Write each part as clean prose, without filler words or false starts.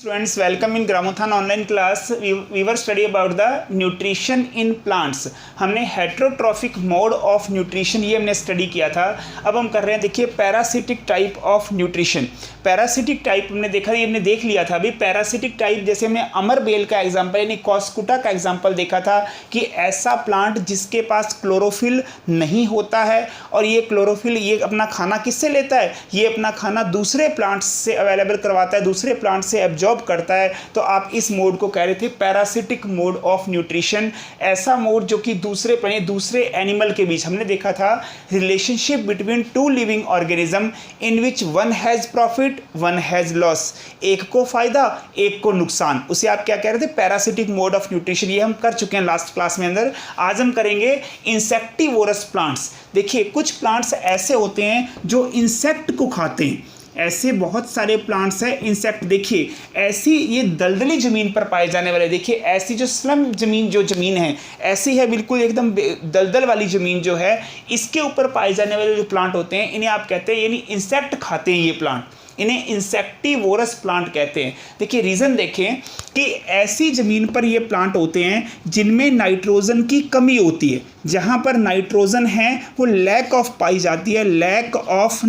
Students, welcome in Gramothon online class. We were study about the nutrition in plants. हमने heterotrophic mode of nutrition ये हमने study किया था. अब हम कर रहे हैं, देखिए, parasitic type of nutrition. Parasitic type हमने देखा, ये हमने देख लिया था अभी. पैरासिटिक टाइप जैसे हमने अमर बेल का एग्जांपल यानी कॉस्कुटा का एग्जांपल देखा था कि ऐसा प्लांट जिसके पास क्लोरोफिल नहीं होता है और ये क्लोरोफिल ये अपना खाना किससे लेता है, ये अपना खाना दूसरे प्लांट्स से अवेलेबल करवाता है, दूसरे प्लांट से एब्जॉर्ब करता है. तो आप इस मोड को कह रहे थे पैरासिटिक मोड ऑफ न्यूट्रिशन. ऐसा मोड जो कि दूसरे एनिमल के बीच हमने देखा था relationship between two living organism in which one has profit one has loss. एक को फायदा एक को नुकसान, उसे आप क्या कह रहे थे, पैरासिटिक मोड ऑफ न्यूट्रिशन. ये हम कर चुके हैं लास्ट क्लास में अंदर. आज हम करेंगे इंसेक्टिवोरस प्लांट्स. देखिए, कुछ प्लांट्स ऐसे होते हैं जो इंसेक्ट को खाते हैं. ऐसे बहुत सारे प्लांट्स हैं इंसेक्ट. देखिए, ऐसी ये दलदली ज़मीन पर पाए जाने वाले, देखिए ऐसी जो स्लम ज़मीन है ऐसी है, बिल्कुल एकदम दलदल वाली ज़मीन जो है, इसके ऊपर पाए जाने वाले जो प्लांट होते हैं इन्हें आप कहते हैं, यानी इंसेक्ट खाते हैं ये प्लांट, इन्हें इंसेक्टिवोरस प्लांट कहते हैं. देखिए, रीज़न देखें कि ऐसी ज़मीन पर ये प्लांट होते हैं जिनमें नाइट्रोजन की कमी होती है. जहाँ पर नाइट्रोजन है वो लैक ऑफ पाई जाती है, लैक ऑफ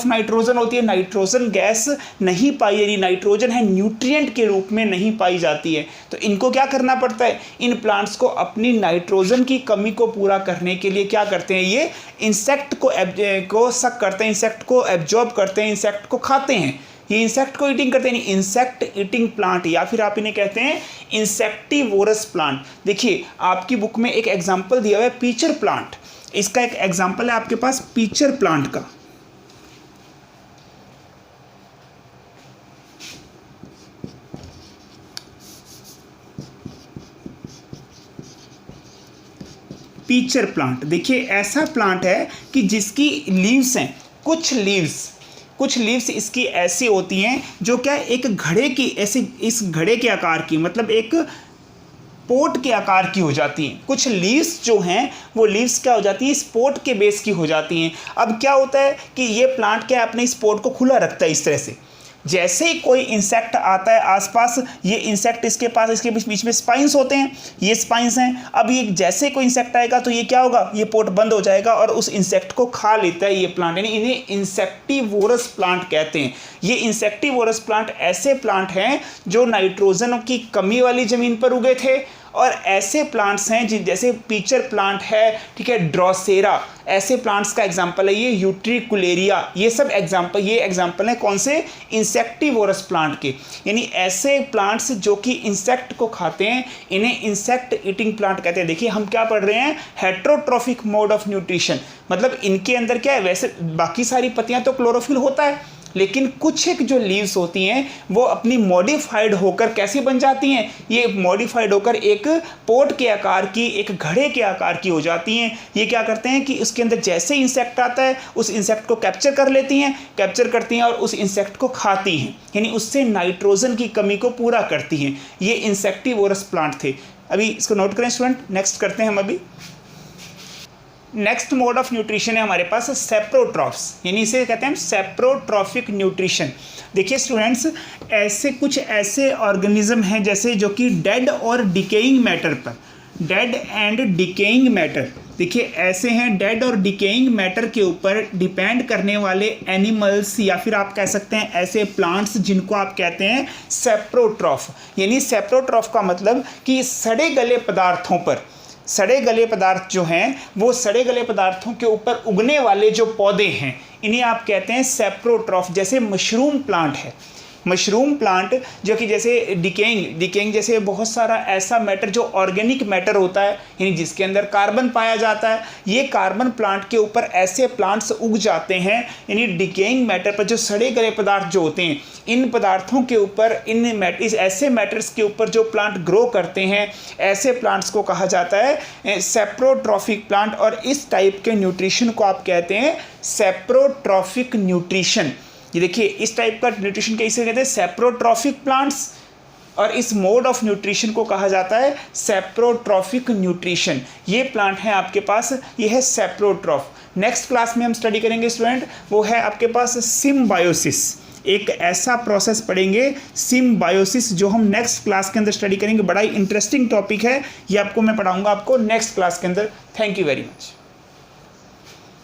नाइट्रोजन होती है. नाइट्रोजन गैस नहीं पाई, यानी नाइट्रोजन है न्यूट्रिएंट के रूप में नहीं पाई जाती है. तो इनको क्या करना पड़ता है, इन प्लांट्स को अपनी नाइट्रोजन की कमी को पूरा करने के लिए क्या करते हैं, ये इंसेक्ट को सक करते हैं, इंसेक्ट को एब्जॉर्ब करते हैं, इंसेक्ट को खाते हैं. ये इंसेक्ट को ईटिंग करते हैं, इंसेक्ट ईटिंग प्लांट, या फिर आप इन्हें कहते हैं इंसेक्टिवोरस प्लांट. देखिए, आपकी बुक में एक एग्जाम्पल दिया हुआ है पीचर प्लांट. इसका एक एग्जाम्पल है आपके पास पीचर प्लांट का. पीचर प्लांट, देखिए ऐसा प्लांट है कि जिसकी लीव्स हैं, कुछ लीव्स इसकी ऐसी होती हैं जो क्या एक घड़े की, ऐसे इस घड़े के आकार की, मतलब एक पोट के आकार की हो जाती हैं. कुछ लीव्स जो हैं वो लीव्स क्या हो जाती हैं, इस पोट के बेस की हो जाती हैं. अब क्या होता है कि ये प्लांट क्या अपने इस पोट को खुला रखता है इस तरह से. जैसे ही कोई इंसेक्ट आता है आसपास, ये इंसेक्ट इसके पास, इसके बीच में स्पाइंस होते हैं, ये स्पाइंस हैं. अब ये जैसे कोई इंसेक्ट आएगा तो ये क्या होगा, ये पोट बंद हो जाएगा और उस इंसेक्ट को खा लेता है ये प्लांट. यानी इन्हें इंसेक्टिवोरस प्लांट कहते हैं. ये इंसेक्टिवोरस प्लांट ऐसे प्लांट हैं जो नाइट्रोजन की कमी वाली ज़मीन पर उगे थे, और ऐसे प्लांट्स हैं जैसे पीचर प्लांट है, ठीक है, ड्रोसेरा, ऐसे प्लांट्स का एग्जांपल है ये, यूट्रिकुलेरिया, ये सब एग्जांपल है कौन से, इंसेक्टिवोरस प्लांट के. यानी ऐसे प्लांट्स जो कि इंसेक्ट को खाते हैं इन्हें इंसेक्ट ईटिंग प्लांट कहते हैं. देखिए, हम क्या पढ़ रहे हैं, हेट्रोट्रॉफिक मोड ऑफ न्यूट्रिशन. मतलब इनके अंदर क्या है, वैसे बाकी सारी पत्तियां तो क्लोरोफिल होता है, लेकिन कुछ एक जो लीव्स होती हैं वो अपनी मॉडिफाइड होकर कैसी बन जाती हैं, ये मॉडिफाइड होकर एक पोट के आकार की, एक घड़े के आकार की हो जाती हैं. ये क्या करते हैं कि उसके अंदर जैसे इंसेक्ट आता है उस इंसेक्ट को कैप्चर करती हैं और उस इंसेक्ट को खाती हैं, यानी उससे नाइट्रोजन की कमी को पूरा करती हैं. ये इंसेक्टिवोरस प्लांट थे. अभी इसको नोट करें स्टूडेंट. नेक्स्ट करते हैं हम. अभी नेक्स्ट मोड ऑफ न्यूट्रिशन है हमारे पास सेप्रोट्रॉफ्स, यानी इसे कहते हैं सेप्रोट्रॉफिक न्यूट्रिशन. देखिए स्टूडेंट्स, कुछ ऐसे ऑर्गेनिज्म हैं जैसे जो कि डेड और डिकेइंग मैटर पर, डेड एंड डिकेइंग मैटर, देखिए ऐसे हैं डेड और डिकेइंग मैटर के ऊपर डिपेंड करने वाले एनिमल्स, या फिर आप कह सकते हैं ऐसे प्लांट्स जिनको आप कहते हैं सेप्रोट्रॉफ. यानी सेप्रोट्रॉफ का मतलब कि सड़े गले पदार्थ जो हैं वो सड़े गले पदार्थों के ऊपर उगने वाले जो पौधे हैं इन्हें आप कहते हैं सेप्रोट्रॉफ. जैसे मशरूम प्लांट है, मशरूम प्लांट जो कि जैसे डिकेइंग जैसे बहुत सारा ऐसा मैटर जो ऑर्गेनिक मैटर होता है, यानी जिसके अंदर कार्बन पाया जाता है, ये कार्बन प्लांट के ऊपर ऐसे प्लांट्स उग जाते हैं. यानी डिकेइंग मैटर पर जो सड़े गले पदार्थ जो होते हैं, इन पदार्थों के ऊपर, ऐसे मैटर्स के ऊपर जो प्लांट ग्रो करते हैं, ऐसे प्लांट्स को कहा जाता है सेप्रोट्रॉफिक प्लांट. और इस टाइप के न्यूट्रिशन को आप कहते हैं सेप्रोट्रॉफिक न्यूट्रिशन. ये देखिए, इस टाइप का न्यूट्रिशन कैसे कहते हैं, सेप्रोट्रॉफिक प्लांट्स, और इस मोड ऑफ न्यूट्रिशन को कहा जाता है सेप्रोट्रॉफिक न्यूट्रिशन. ये प्लांट है आपके पास, ये है सेप्रोट्रॉफ. नेक्स्ट क्लास में हम स्टडी करेंगे स्टूडेंट, वो है आपके पास सिम्बायोसिस. एक ऐसा प्रोसेस पढ़ेंगे सिम्बायोसिस, जो हम नेक्स्ट क्लास के अंदर स्टडी करेंगे। बड़ा ही इंटरेस्टिंग टॉपिक है ये, आपको मैं पढ़ाऊंगा आपको नेक्स्ट क्लास के अंदर। Thank you very much.